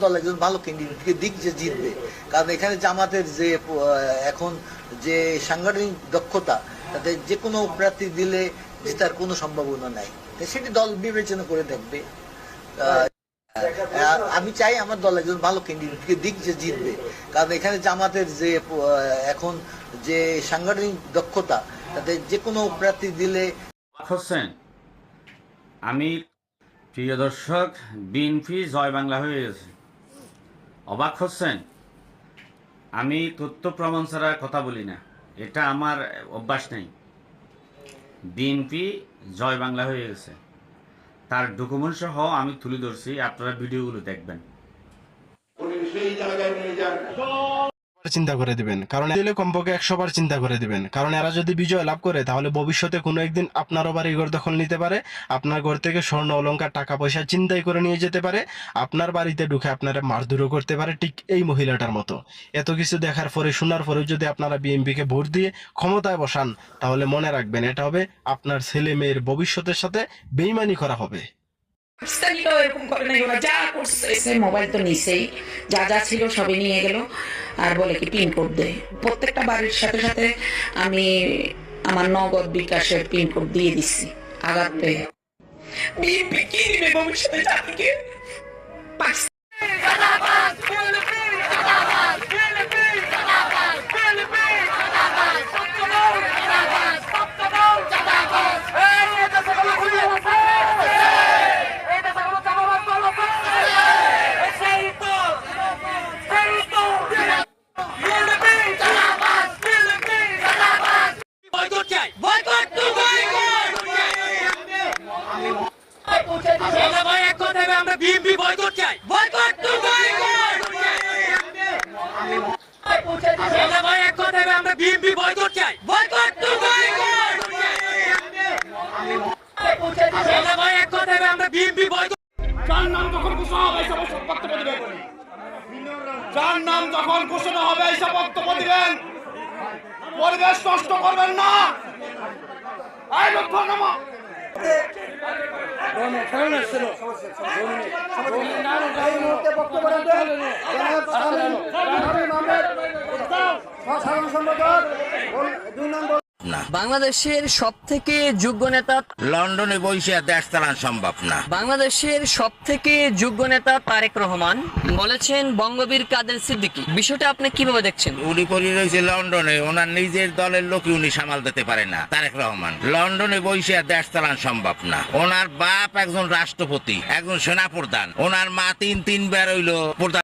দল একজন ভালো ক্যান্ডিডেটকে দিক যে জিতবে, কারণ এখানে জামাতের যে এখন যে সাংগঠনিক দক্ষতা, তাতে যে কোনো প্রার্থী দিলে জেতার কোনো সম্ভাবনা নাই, সেটি দল বিবেচনা করে দেখবে। আমি চাই আমার দল একজন ভালো ক্যান্ডিডেটকে দিক যে জিতবে, কারণ এখানে জামাতের যে এখন যে সাংগঠনিক দক্ষতা, তাতে যে কোনো প্রার্থী দিলে। হোসেন, আমি প্রিয় দর্শক, বিএনপি জয় বাংলা হয়ে গেছে। অবাক হচ্ছেন? আমি তথ্য প্রমাণ ছাড়া কথা বলি না, এটা আমার অভ্যাস নেই। বিএনপি জয় বাংলা হয়ে গেছে, তার ডকুমেন্ট সহ আমি তুলে ধরছি, আপনারা ভিডিওগুলো দেখবেন। চিন্তা করে দিবেন, কারণ দিলে কমপক্ষে 100 বার চিন্তা করে দিবেন, কারণ এরা যদি বিজয় লাভ করে তাহলে ভবিষ্যতে কোনো একদিন আপনারও বাড়ি ঘর দখল নিতে পারে, আপনার ঘর থেকে স্বর্ণ অলংকার টাকা পয়সা চিন্তাই করে নিয়ে যেতে পারে, আপনার বাড়িতে ঢুকে আপনারা মারধরও করতে পারে, ঠিক এই মহিলাটার মতো। এত কিছু দেখার পরে শোনার পরে যদি আপনারা বিএনপিকে ভোট দিয়ে ক্ষমতায় বসান, তাহলে মনে রাখবেন এটা হবে আপনার ছেলে মেয়ের ভবিষ্যতের সাথে বেইমানি করা হবে। এরকম করে নাই, ওরা যা করছে মোবাইল তো নিছেই, যা যা ছিল সবই নিয়ে গেল, আর বলে কি পিনকোড দেয়। প্রত্যেকটা বাড়ির সাথে সাথে আমি আমার নগদ বিকাশের পিনকোড দিয়ে দিচ্ছি আঘাত পেয়ে। বিএনপি কি দিবে ভবিষ্যতে জাতিকে? আমরা বিএনপি বয়কট চাই, বয়কট টু বয়কট। আমরা বিএনপি বয়কট চাই, বয়কট টু বয়কট। আমরা বিএনপি বয়কট। যার নাম যখন ঘোষণা হবে এই সব বক্তব্য দিবেন, যার নাম যখন ঘোষণা হবে এই সব বক্তব্য দিবেন, পরিবেশ নষ্ট করবেন না। এই লক্ষ্য নামা বাংলাদেশের সব থেকে যোগ্য নেতা লন্ডনে বসে দেশ চালান সম্ভব না। বাংলাদেশের সব থেকে যোগ্য নেতা তারেক রহমান বলেছেন বঙ্গবীর কাদের সিদ্দিকী। বিষয়টা আপনি কিভাবে দেখছেন? উনি পরি রয়েছে লন্ডনে, ওনার নিজের দলের লোকই উনি সামাল দিতে পারে না। তারেক রহমান লন্ডনে বসে দেশ চালান সম্ভব না। ওনার বাপ একজন রাষ্ট্রপতি, একজন সেনাপ্রধান, ওনার মা তিনবার হইল প্রধান।